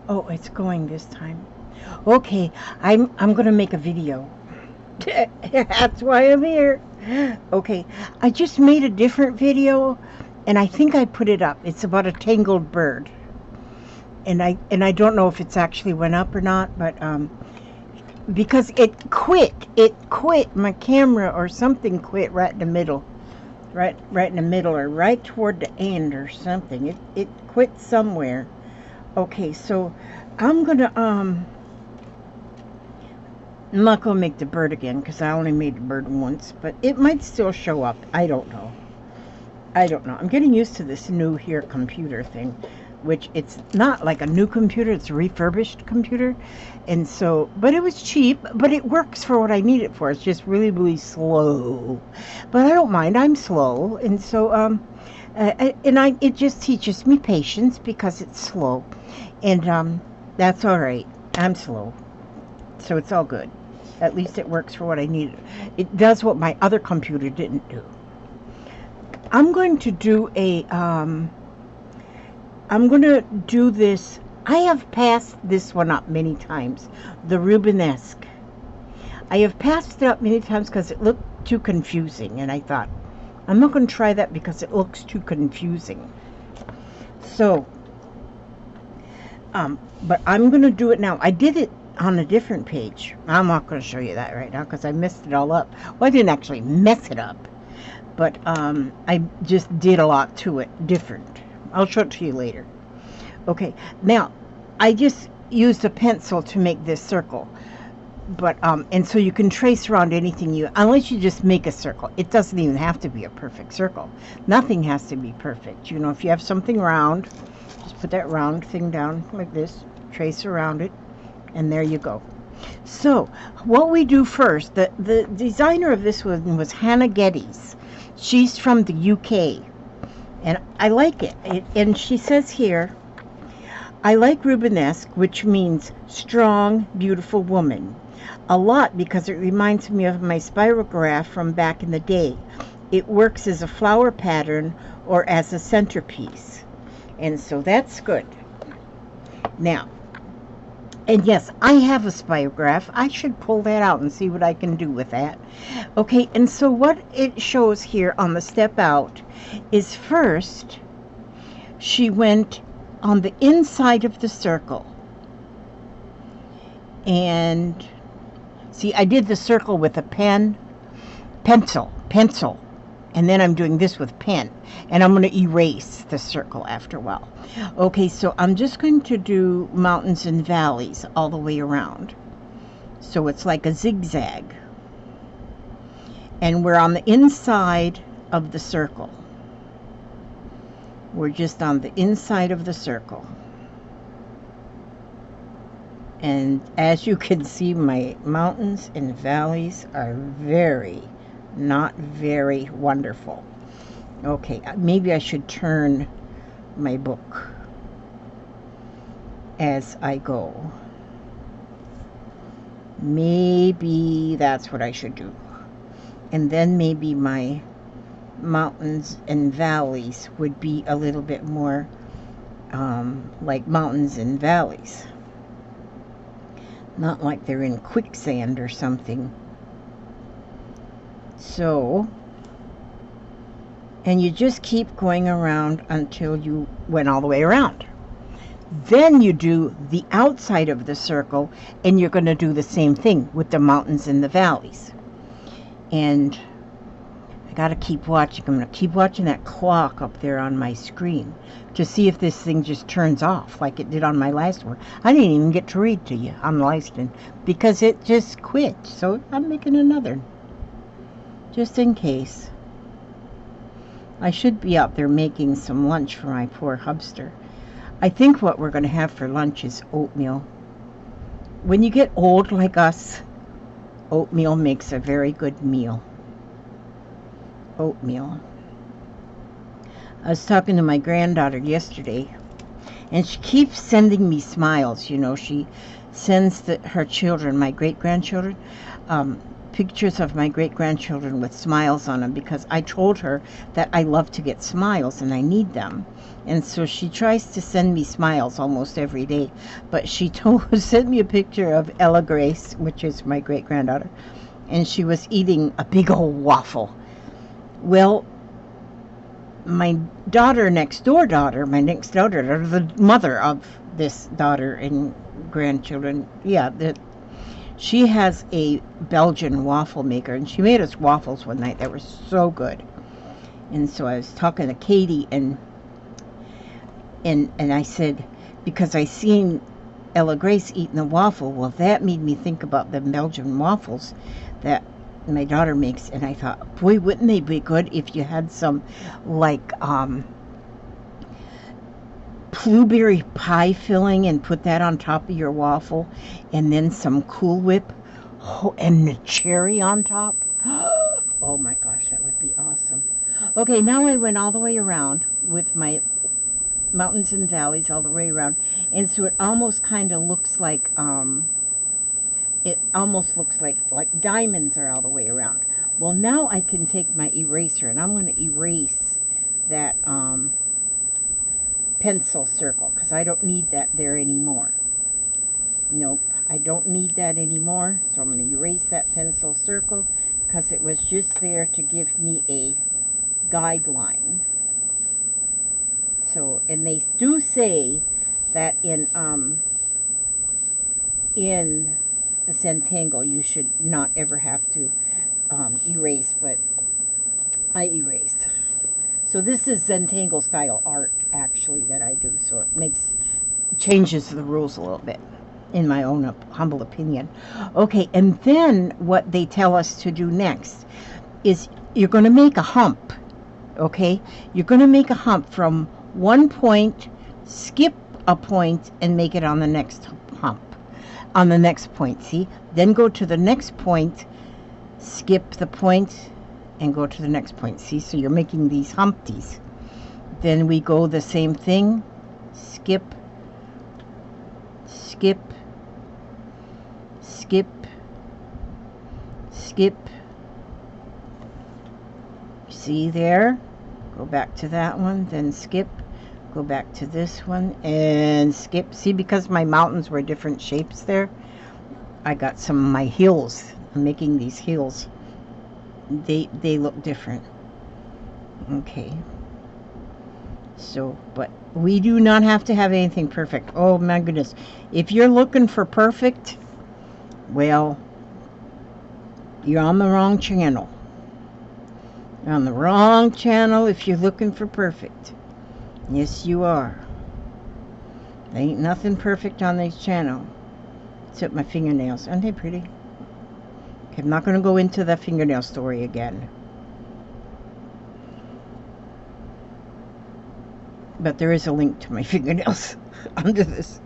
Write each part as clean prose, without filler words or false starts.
Oh, it's going this time. Okay, I'm gonna make a video. That's why I'm here. Okay, I just made a different video, and I think I put it up. It's about a tangled bird, and I don't know if it's actually went up or not, but because it quit my camera or something quit right in the middle, right in the middle or right toward the end or something. It quit somewhere. Okay, so I'm gonna I'm not gonna make the bird again because I only made the bird once, but it might still show up. I don't know. I don't know. I'm getting used to this new here computer thing, which it's not like a new computer, it's a refurbished computer. And so, but it was cheap, but it works for what I need it for. It's just really, really slow. But I don't mind. I'm slow. And so, it just teaches me patience because it's slow. And that's all right. I'm slow. So it's all good. At least it works for what I need. It does what my other computer didn't do. I'm going to do I'm going to do this. I have passed this one up many times, the Rubenesque. I have passed it up many times because it looked too confusing, and I thought, I'm not going to try that because it looks too confusing. So, but I'm going to do it now. I did it on a different page. I'm not going to show you that right now because I messed it all up. Well, I didn't actually mess it up, but I just did a lot to it different. I'll show it to you later. Okay, now I just used a pencil to make this circle, but and so you can trace around anything unless you just make a circle. It doesn't even have to be a perfect circle. Nothing has to be perfect. You know, if you have something round, just put that round thing down like this, trace around it, and there you go. So what we do first, the designer of this one was Hannah Geddes. She's from the UK, and I like it. And she says here, I like Rubenesque, which means strong, beautiful woman, a lot because it reminds me of my spirograph from back in the day. It works as a flower pattern or as a centerpiece. And so that's good. Now, and yes, I have a spirograph. I should pull that out and see what I can do with that. Okay, and so what it shows here on the step out is first, she went on the inside of the circle. And see, I did the circle with a pencil. And then I'm doing this with pen. And I'm going to erase the circle after a while. Okay, so I'm just going to do mountains and valleys all the way around. So it's like a zigzag. And we're on the inside of the circle. We're just on the inside of the circle. And as you can see, my mountains and valleys are not very wonderful. Okay, maybe I should turn my book as I go. Maybe that's what I should do. And then maybe my mountains and valleys would be a little bit more like mountains and valleys. Not like they're in quicksand or something. So, and you just keep going around until you went all the way around. Then you do the outside of the circle, and you're going to do the same thing with the mountains and the valleys. And I got to keep watching. I'm going to keep watching that clock up there on my screen to see if this thing just turns off like it did on my last one. I didn't even get to read to you on the last one because it just quit. So I'm making another just in case. I should be out there making some lunch for my poor hubster. I think what we're going to have for lunch is oatmeal. When you get old like us, oatmeal makes a very good meal. Oatmeal. I was talking to my granddaughter yesterday, and she keeps sending me smiles. You know, she sends her children, my great-grandchildren, pictures of my great-grandchildren with smiles on them, because I told her that I love to get smiles and I need them. And so she tries to send me smiles almost every day. But she sent me a picture of Ella Grace, which is my great-granddaughter, and she was eating a big old waffle. Well, my next daughter, the mother of this daughter and grandchildren, she has a Belgian waffle maker, and she made us waffles one night that were so good. And so I was talking to Katie, and I said, because I seen Ella Grace eating the waffle, well, that made me think about the Belgian waffles that my daughter makes. And I thought, boy, wouldn't they be good if you had some like blueberry pie filling and put that on top of your waffle, and then some Cool Whip, and the cherry on top. Oh my gosh, that would be awesome. Okay, now I went all the way around with my mountains and valleys all the way around, and so it almost kind of looks like like diamonds are all the way around. Well, now I can take my eraser and I'm going to erase that pencil circle, because I don't need that there anymore. Nope, I don't need that anymore. So I'm going to erase that pencil circle, because it was just there to give me a guideline. So, and they do say that in the Zentangle you should not ever have to erase, but I erase. So this is Zentangle style art actually that I do, so it changes the rules a little bit, in my own humble opinion. Okay, and then what they tell us to do next is you're going to make a hump. Okay, you're going to make a hump from one point, skip a point, and make it on the next hump, on the next point. See, then go to the next point, skip the point, and go to the next point. See, so you're making these humpties. Then we go the same thing, skip, skip, skip, skip. See there? Go back to that one, then skip, go back to this one, and skip. See, because my mountains were different shapes there, I got some of my hills. I'm making these hills. They look different. Okay. So, but we do not have to have anything perfect. Oh my goodness. If you're looking for perfect, well, you're on the wrong channel. You're on the wrong channel if you're looking for perfect. Yes, you are. There ain't nothing perfect on this channel except my fingernails. Aren't they pretty? Okay, I'm not going to go into the fingernail story again. But there is a link to my fingernails under this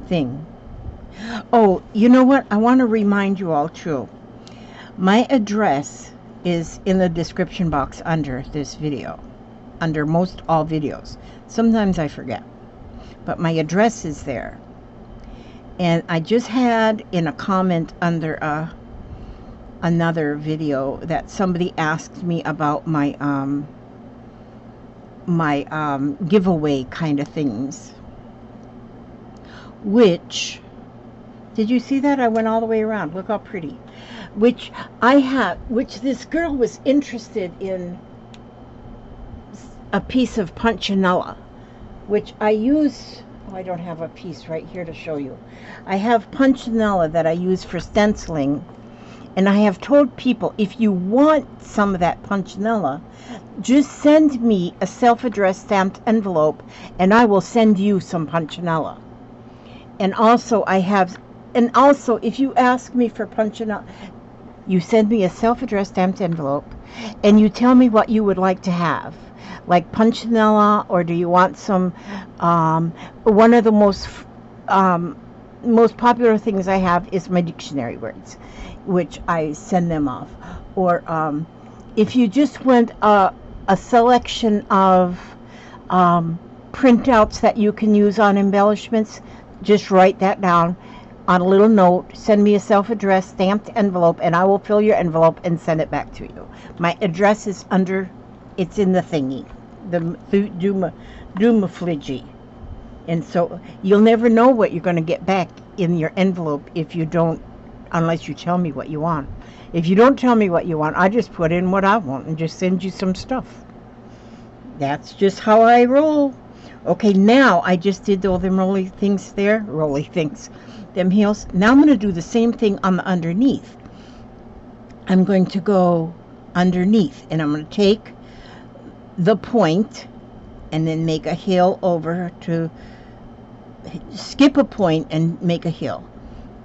thing. Oh, you know what? I want to remind you all too. My address is in the description box under this video, under most all videos. Sometimes I forget, but my address is there. And I just had in a comment under another video that somebody asked me about my giveaway kind of things, which, did you see that? I went all the way around. Look how pretty. Which this girl was interested in a piece of punchinella, which I use. Oh, I don't have a piece right here to show you. I have punchinella that I use for stenciling, and I have told people, if you want some of that punchinella, just send me a self-addressed stamped envelope and I will send you some punchinella. And also if you ask me for punchinella, you send me a self-addressed stamped envelope and you tell me what you would like to have, like punchinella, or do you want some one of the most popular things I have is my dictionary words, which I send them off. Or if you just want a selection of printouts that you can use on embellishments, just write that down. on a little note, send me a self-addressed stamped envelope, and I will fill your envelope and send it back to you. My address is under, it's in the thingy, the Dumafligi. And so you'll never know what you're going to get back in your envelope if you don't, unless you tell me what you want. If you don't tell me what you want, I just put in what I want and just send you some stuff. That's just how I roll. Okay, now I just did all them rolly things there. Rolly things. Them heels. Now I'm going to do the same thing on the underneath. I'm going to go underneath, and I'm going to take the point and then make a heel over to skip a point and make a heel.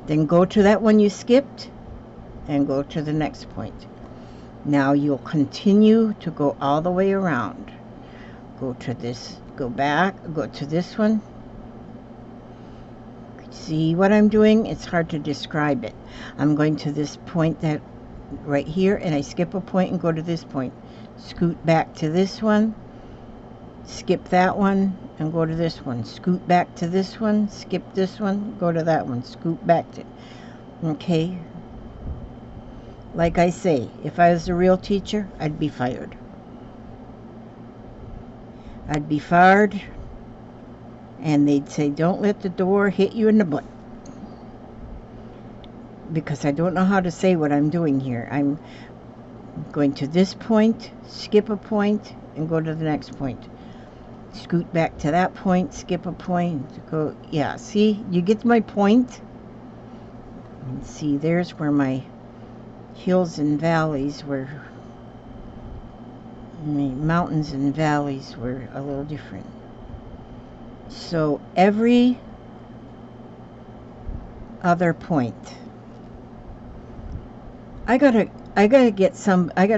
Then go to that one you skipped and go to the next point. Now you'll continue to go all the way around. Go to this, go back, go to this one. See what I'm doing? It's hard to describe it. I'm going to this point that right here, and I skip a point and go to this point. Scoot back to this one, skip that one, and go to this one. Scoot back to this one, skip this one, go to that one. Scoot back to, okay? Like I say, if I was a real teacher, I'd be fired. I'd be fired, and they'd say, don't let the door hit you in the butt. Because I don't know how to say what I'm doing here. I'm going to this point, skip a point, and go to the next point. Scoot back to that point, skip a point, go, yeah, see, you get my point? And see, there's where my hills and valleys were, mountains and valleys were a little different. So every other point, I gotta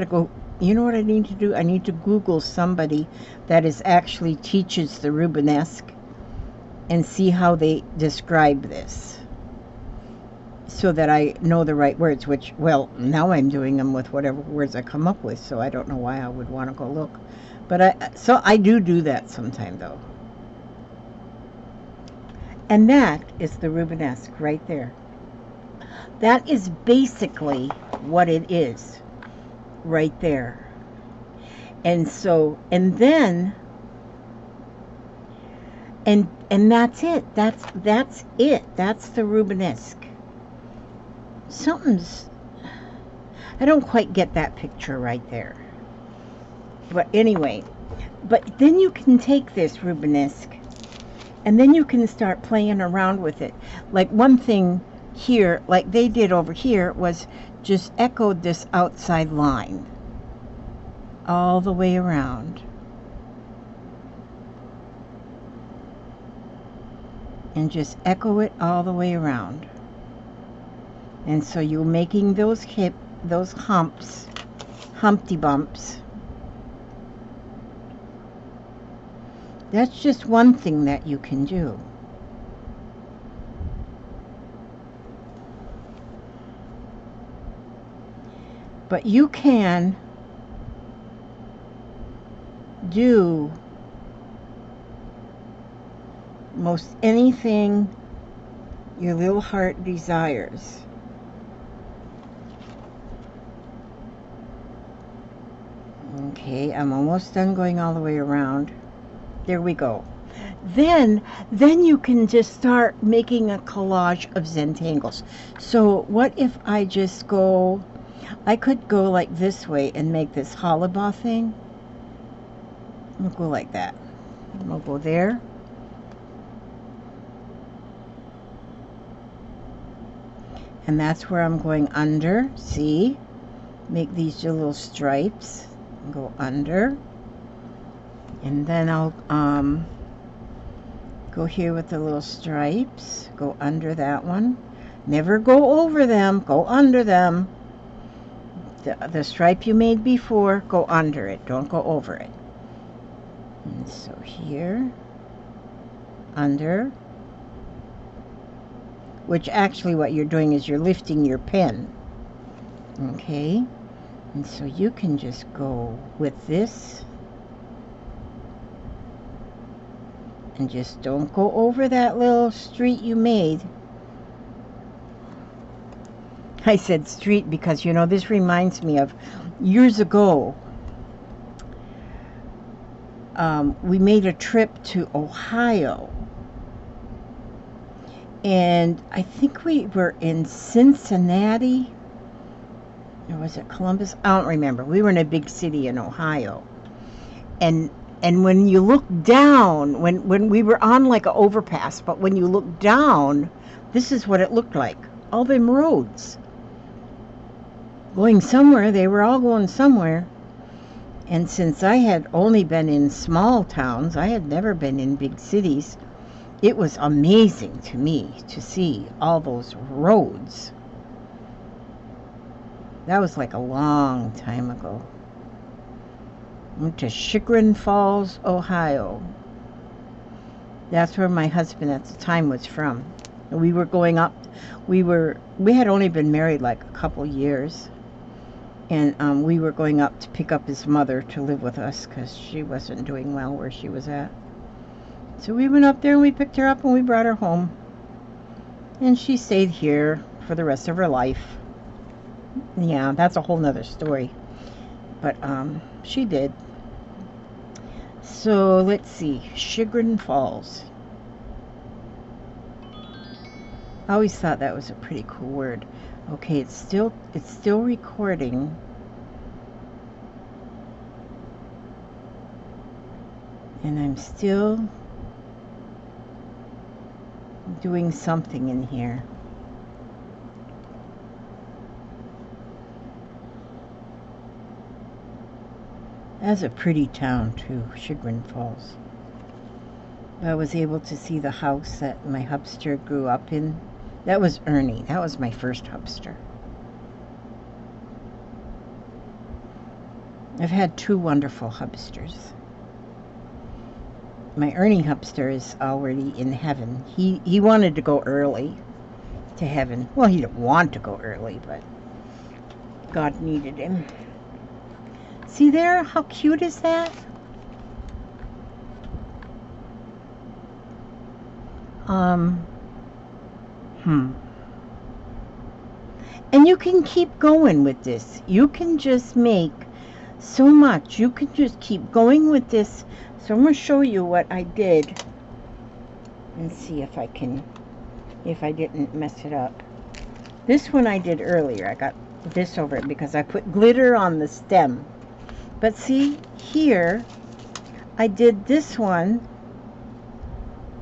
go, you know what I need to do? I need to Google somebody that actually teaches the Rubenesque and see how they describe this, so that I know the right words, which, well, now I'm doing them with whatever words I come up with, so I don't know why I would want to go look. But so I do that sometime, though. And that is the Rubenesque right there. That is basically what it is right there. And so, and then, and that's it. That's it. That's the Rubenesque. Something's, I don't quite get that picture right there. But anyway, but then you can take this Rubenesque and then you can start playing around with it. Like one thing here, like they did over here, was just echoed this outside line all the way around. And just echo it all the way around. And so you're making those humps, Humpty Bumps. That's just one thing that you can do. But you can do most anything your little heart desires. Okay, I'm almost done going all the way around. There we go. Then you can just start making a collage of Zentangles. So what if I just go, I could go like this way and make this hollabah thing. I'll go like that. I'll go there. And that's where I'm going under. See? Make these little stripes. Go under. And then I'll go here with the little stripes. Go under that one. Never go over them. Go under them. The stripe you made before, go under it. Don't go over it. And so here, under, which actually what you're doing is you're lifting your pen. Okay? And so you can just go with this. And just don't go over that little street you made. I said street because, you know, this reminds me of years ago. We made a trip to Ohio, and I think we were in Cincinnati, or was it Columbus? I don't remember. We were in a big city in Ohio, and when you look down, when we were on like an overpass, but when you look down, this is what it looked like. All them roads going somewhere. They were all going somewhere. And since I had only been in small towns, I had never been in big cities, it was amazing to me to see all those roads. That was like a long time ago. Went to Chagrin Falls, Ohio. That's where my husband at the time was from. We were going up. We had only been married like a couple years. And we were going up to pick up his mother to live with us because she wasn't doing well where she was at. So we went up there and we picked her up and we brought her home. And she stayed here for the rest of her life. Yeah, that's a whole nother story. But she did. So let's see. Chagrin Falls. I always thought that was a pretty cool word. Okay, it's still recording. And I'm still doing something in here. That's a pretty town too, Chagrin Falls. I was able to see the house that my hubster grew up in. That was Ernie. That was my first hubster. I've had two wonderful hubsters. My Ernie hubster is already in heaven. He wanted to go early to heaven. Well, he didn't want to go early, but God needed him. See there? How cute is that? And you can keep going with this. You can just make so much. You can just keep going with this. So I'm going to show you what I did and see if I didn't mess it up. This one I did earlier. I got this over it because I put glitter on the stem. But see here, I did this one.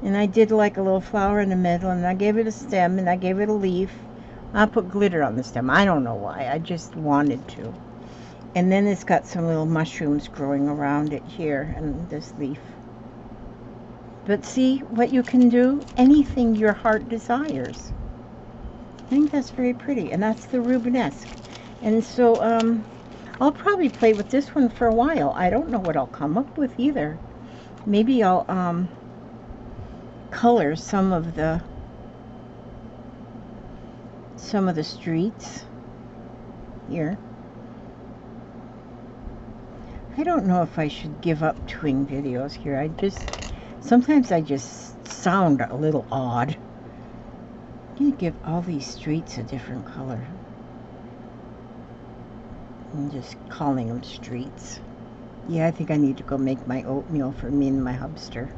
And I did like a little flower in the middle, and I gave it a stem, and I gave it a leaf. I put glitter on the stem. I don't know why. I just wanted to. And then it's got some little mushrooms growing around it here, and this leaf. But see what you can do? Anything your heart desires. I think that's very pretty, and that's the Rubenesque. And so, I'll probably play with this one for a while. I don't know what I'll come up with either. Maybe I'll, color some of the streets here. I don't know if I should give up doing videos here. Sometimes I just sound a little odd. I'm gonna give all these streets a different color. I'm just calling them streets. Yeah, I think I need to go make my oatmeal for me and my hubster.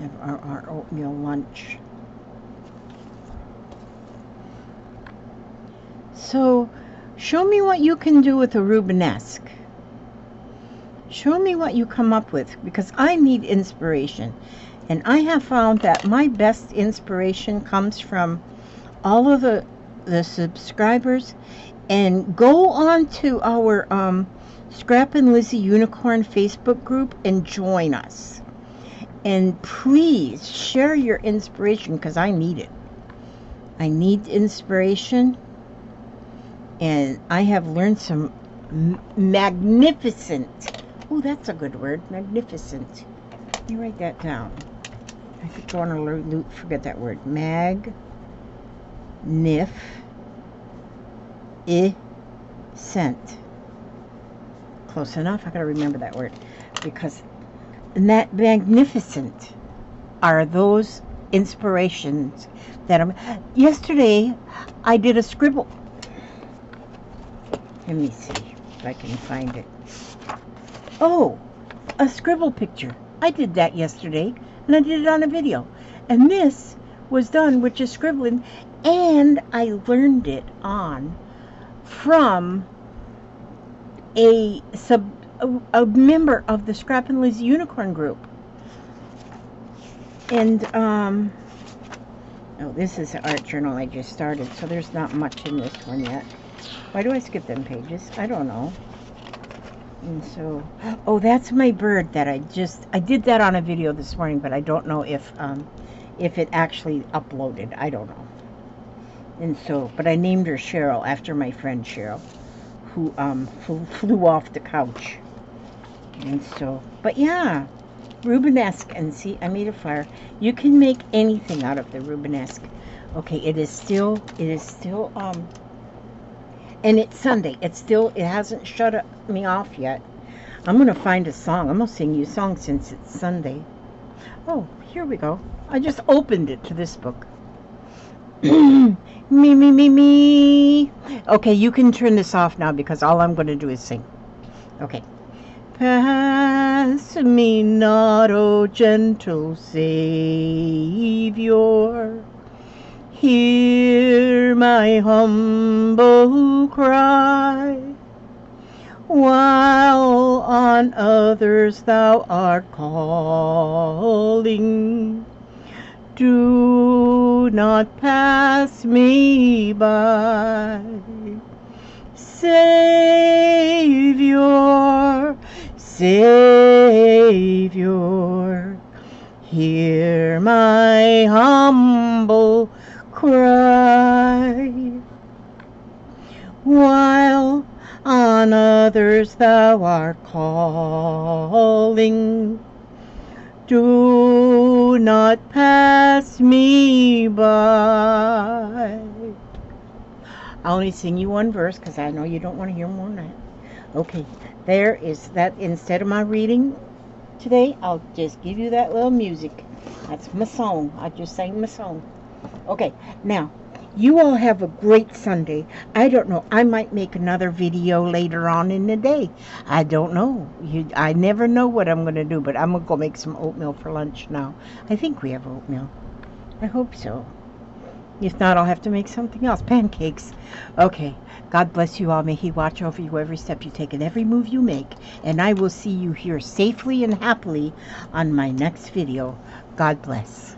Have our oatmeal lunch. So, show me what you can do with a Rubenesque. Show me what you come up with, because I need inspiration. And I have found that my best inspiration comes from all of the subscribers. And go on to our Scrap and Lizzie Unicorn Facebook group and join us. And please share your inspiration, because I need it. I need inspiration. And I have learned some magnificent. Oh, that's a good word. Magnificent. Let me write that down. I could go on a loop, forget that word. Magnificent. Close enough. I gotta remember that word. Because that magnificent are those inspirations that I'm... Yesterday, I did a scribble. Let me see if I can find it. Oh, a scribble picture. I did that yesterday, and I did it on a video. And this was done with just scribbling, and I learned it from a member of the Scrap and Liz Unicorn group. And oh, this is an art journal I just started, so there's not much in this one yet. Why do I skip them pages? I don't know. And so, oh, that's my bird that I did that on a video this morning, but I don't know if it actually uploaded. I don't know. And so, but I named her Cheryl after my friend Cheryl, who flew off the couch. And so, but yeah, Rubenesque, and see, I made a flyer. You can make anything out of the Rubenesque. Okay, it is still, and it's Sunday. It hasn't shut me off yet. I'm going to find a song. I'm going to sing you a song since it's Sunday. Oh, here we go. I just opened it to this book. Me, me, me, me. Okay, you can turn this off now because all I'm going to do is sing. Okay. Pass me not, O gentle Savior. Hear my humble cry, while on others thou art calling. Do not pass me by. Savior, Savior, hear my humble cry, while on others thou art calling. Do not pass me by. I'll only sing you one verse because I know you don't want to hear more than that. Okay, there is that. Instead of my reading today, I'll just give you that little music. That's my song. I just sang my song. Okay, now, you all have a great Sunday. I don't know. I might make another video later on in the day. I don't know. I never know what I'm going to do, but I'm going to go make some oatmeal for lunch now. I think we have oatmeal. I hope so. If not, I'll have to make something else. Pancakes. Okay. God bless you all. May He watch over you every step you take and every move you make. And I will see you here safely and happily on my next video. God bless.